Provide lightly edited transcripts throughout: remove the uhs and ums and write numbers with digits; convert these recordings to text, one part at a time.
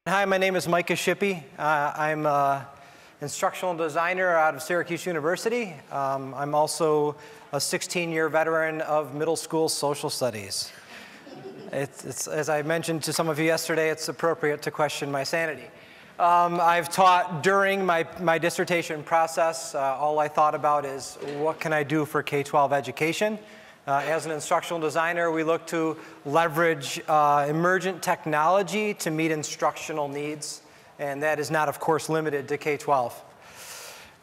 Hi, my name is Micah Shippee. I'm an instructional designer out of Syracuse University. I'm also a 16-year veteran of middle school social studies. As I mentioned to some of you yesterday, it's appropriate to question my sanity. I've taught during my dissertation process. All I thought about is what can I do for K-12 education? As an instructional designer, we look to leverage emergent technology to meet instructional needs, and that is not, of course, limited to K-12.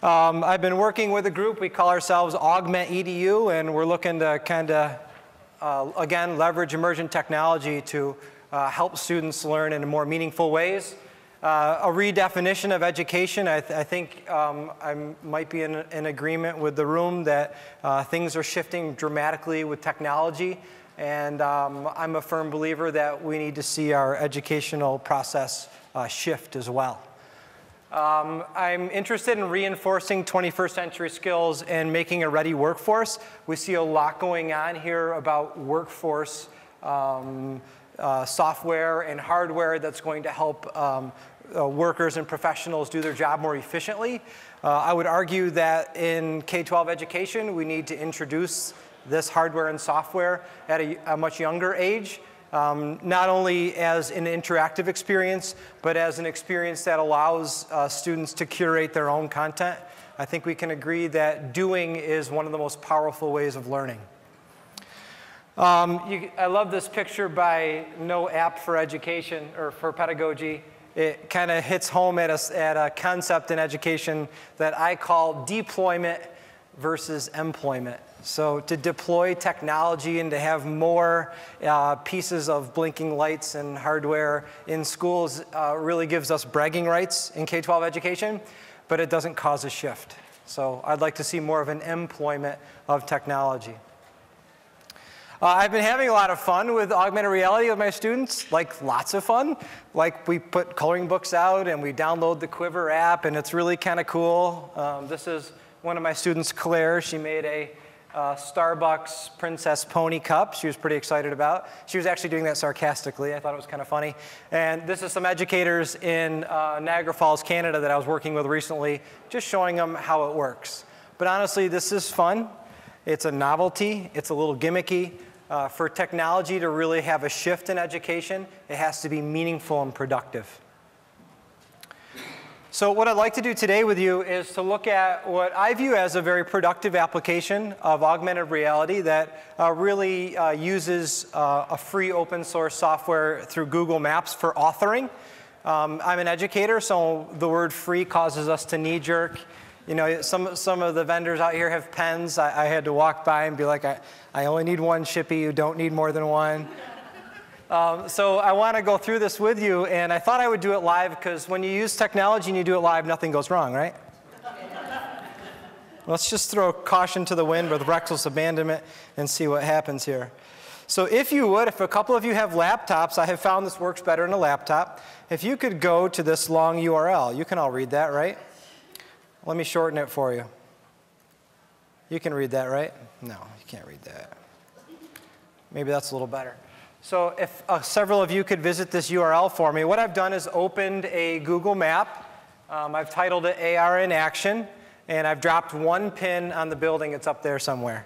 I've been working with a group. We call ourselves Augment EDU, and we're looking to kind of, again, leverage emergent technology to help students learn in more meaningful ways. A redefinition of education. I think I might be in agreement with the room that things are shifting dramatically with technology, and I'm a firm believer that we need to see our educational process shift as well. I'm interested in reinforcing 21st century skills and making a ready workforce. We see a lot going on here about workforce software and hardware that's going to help workers and professionals do their job more efficiently. I would argue that in K-12 education, we need to introduce this hardware and software at a much younger age, not only as an interactive experience, but as an experience that allows students to curate their own content. I think we can agree that doing is one of the most powerful ways of learning. I love this picture by No App for Education or for Pedagogy. It kind of hits home at a concept in education that I call deployment versus employment. So to deploy technology and to have more pieces of blinking lights and hardware in schools really gives us bragging rights in K-12 education, but it doesn't cause a shift. So I'd like to see more of an employment of technology. I've been having a lot of fun with augmented reality with my students, like lots of fun. Like we put coloring books out and we download the Quiver app, and it's really kind of cool. This is one of my students, Claire. She made a Starbucks Princess Pony cup she was pretty excited about. She was actually doing that sarcastically. I thought it was kind of funny. And this is some educators in Niagara Falls, Canada that I was working with recently, just showing them how it works. But honestly, this is fun. It's a novelty. It's a little gimmicky. For technology to really have a shift in education, it has to be meaningful and productive. So what I'd like to do today with you is to look at what I view as a very productive application of augmented reality that really uses a free open source software through Google Maps for authoring. I'm an educator, so the word free causes us to knee-jerk. You know, some of the vendors out here have pens. I had to walk by and be like, I only need one Shippee, you don't need more than one. So I want to go through this with you, and I thought I would do it live because when you use technology and you do it live, nothing goes wrong, right? Let's just throw caution to the wind with reckless abandonment and see what happens here. So if you would, if a couple of you have laptops, I have found this works better in a laptop. If you could go to this long URL, you can all read that, right? Let me shorten it for you. You can read that, right? No, you can't read that. Maybe that's a little better. So if several of you could visit this URL for me, what I've done is opened a Google map. I've titled it AR in Action, and I've dropped one pin on the building. It's up there somewhere.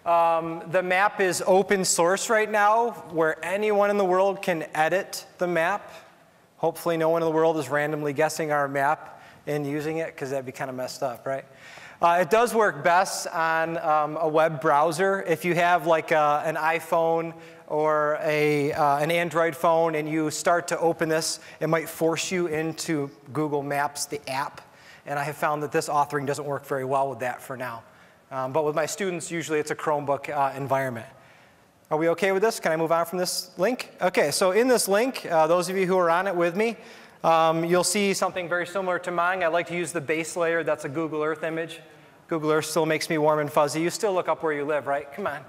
The map is open source right now, where anyone in the world can edit the map. Hopefully no one in the world is randomly guessing our map and using it, because that'd be kind of messed up, right? It does work best on a web browser. If you have like an iPhone or an Android phone and you start to open this, it might force you into Google Maps, the app. And I have found that this authoring doesn't work very well with that for now. But with my students, usually it's a Chromebook environment. Are we okay with this? Can I move on from this link? Okay, so in this link, those of you who are on it with me, you'll see something very similar to mine. I like to use the base layer. That's a Google Earth image. Google Earth still makes me warm and fuzzy. You still look up where you live, right? Come on.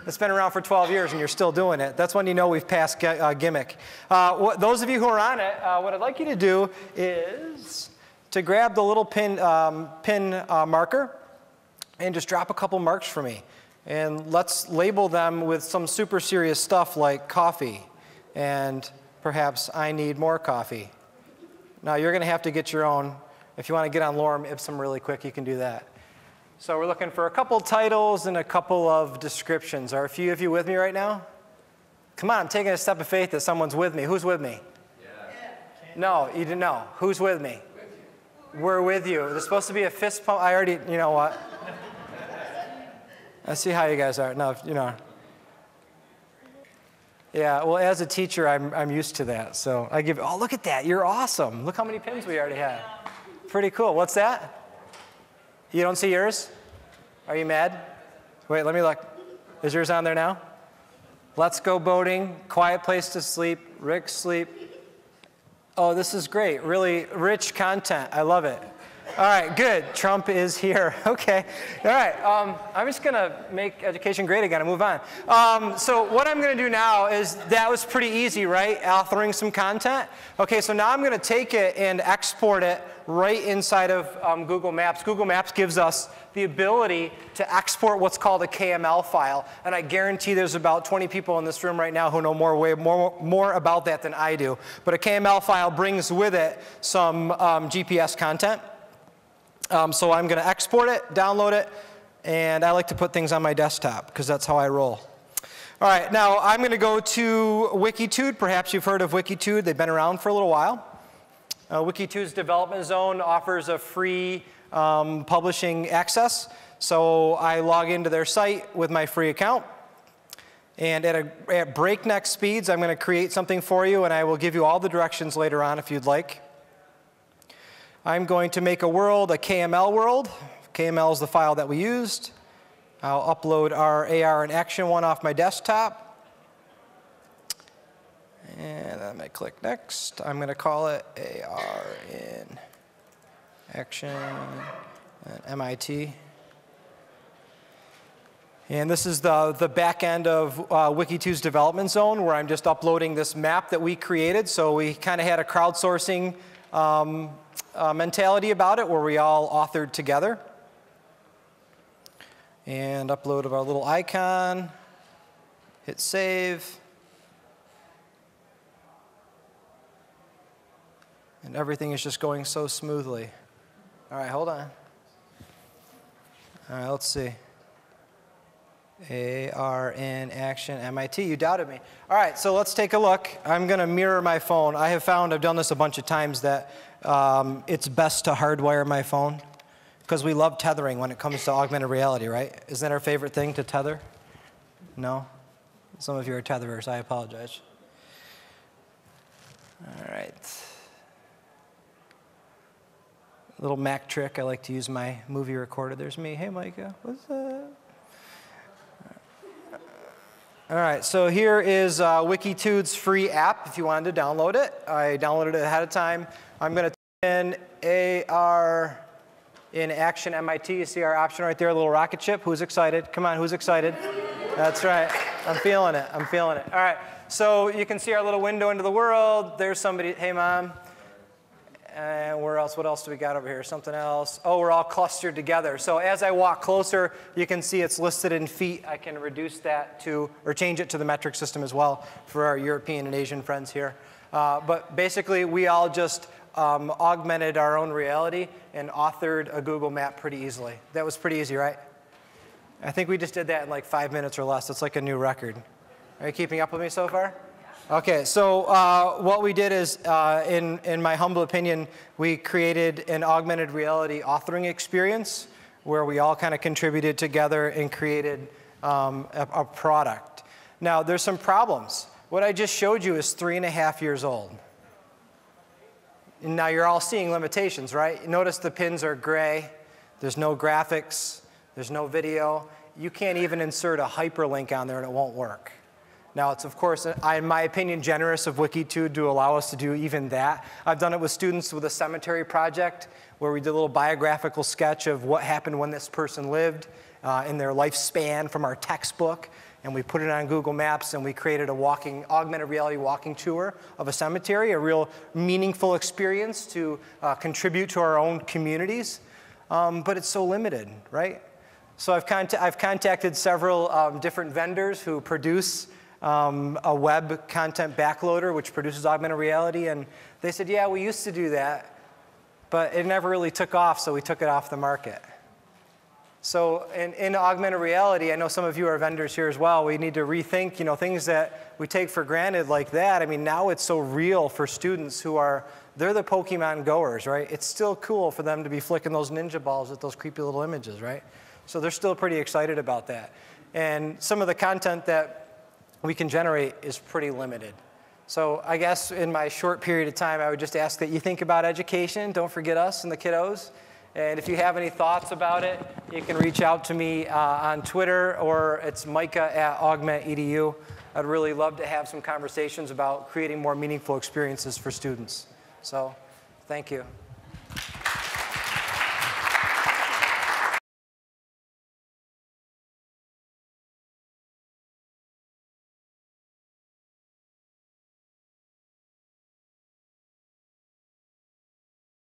It's been around for 12 years and you're still doing it. That's when you know we've passed gimmick. Those of you who are on it, what I'd like you to do is to grab the little pin marker and just drop a couple marks for me. And let's label them with some super serious stuff like coffee and perhaps I need more coffee. Now you're going to have to get your own. If you want to get on Lorem Ipsum really quick, you can do that. So we're looking for a couple titles and a couple of descriptions. Are a few of you with me right now? Come on, I'm taking a step of faith that someone's with me. Who's with me? Yeah. No, you didn't know. Who's with me? We're with you. There's supposed to be a fist pump. I already, you know what? I see how you guys are. No, you know. Yeah, well, as a teacher, I'm used to that. So I give, oh, look at that. You're awesome. Look how many pins we already have. Pretty cool. What's that? You don't see yours? Are you mad? Wait, let me look. Is yours on there now? Let's go boating, quiet place to sleep, Rick's sleep. Oh, this is great. Really rich content. I love it. All right, good. Trump is here. Okay. All right. I'm just going to make education great again and move on. So what I'm going to do now is, that was pretty easy, right? Authoring some content. Okay, so now I'm going to take it and export it right inside of Google Maps. Google Maps gives us the ability to export what's called a KML file. And I guarantee there's about 20 people in this room right now who know way more about that than I do. But a KML file brings with it some GPS content. So I'm going to export it, download it, and I like to put things on my desktop because that's how I roll. All right, now I'm going to go to Wikitude. Perhaps you've heard of Wikitude. They've been around for a little while. Wikitude's development zone offers a free publishing access. So I log into their site with my free account. And at breakneck speeds, I'm going to create something for you, and I will give you all the directions later on if you'd like. I'm going to make a world, a KML world. KML is the file that we used. I'll upload our AR in action one off my desktop. And I'm going to click next. I'm going to call it AR in action and MIT. And this is the back end of Wikitude's development zone, where I'm just uploading this map that we created. So we kind of had a crowdsourcing mentality about it, where we all authored together. And upload of our little icon, hit save. And everything is just going so smoothly. All right, hold on. All right, let's see. AR in action, MIT. You doubted me. All right, so let's take a look. I'm going to mirror my phone. I have found, I've done this a bunch of times, that it's best to hardwire my phone, because we love tethering when it comes to augmented reality, right? Isn't that our favorite thing, to tether? No? Some of you are tetherers. I apologize. All right. Little Mac trick. I like to use my movie recorder. There's me. Hey, Micah. What's up? All right, so here is Wikitude's free app if you wanted to download it. I downloaded it ahead of time. I'm going to type in AR in action MIT. You see our option right there, a little rocket ship. Who's excited? Come on, who's excited? That's right. I'm feeling it. I'm feeling it. All right, so you can see our little window into the world. There's somebody. Hey, Mom. And where else? What else do we got over here? Something else. Oh, we're all clustered together. So as I walk closer, you can see it's listed in feet. I can reduce that to, or change it to the metric system as well for our European and Asian friends here. But basically, we all just augmented our own reality and authored a Google map pretty easily. That was pretty easy, right? I think we just did that in like 5 minutes or less. It's like a new record. Are you keeping up with me so far? Okay, so what we did is, in my humble opinion, we created an augmented reality authoring experience where we all kind of contributed together and created a product. Now, there's some problems. What I just showed you is 3.5 years old. And now you're all seeing limitations, right? Notice the pins are gray. There's no graphics. There's no video. You can't even insert a hyperlink on there and it won't work. Now, it's, of course, in my opinion, generous of Wikitude to allow us to do even that. I've done it with students with a cemetery project where we did a little biographical sketch of what happened when this person lived in their lifespan from our textbook. And we put it on Google Maps, and we created a augmented reality walking tour of a cemetery, a real meaningful experience to contribute to our own communities. But it's so limited, right? So I've contacted several different vendors who produce a web content backloader, which produces augmented reality. And they said, yeah, we used to do that, but it never really took off, so we took it off the market. So in augmented reality, I know some of you are vendors here as well, we need to rethink, things that we take for granted like that. I mean, now it's so real for students who they're the Pokemon goers, right? It's still cool for them to be flicking those ninja balls with those creepy little images, right? So they're still pretty excited about that. And some of the content that we can generate is pretty limited. So I guess in my short period of time, I would just ask that you think about education. Don't forget us and the kiddos. And if you have any thoughts about it, you can reach out to me on Twitter, or it's Micah@augment.edu. I'd really love to have some conversations about creating more meaningful experiences for students. So thank you.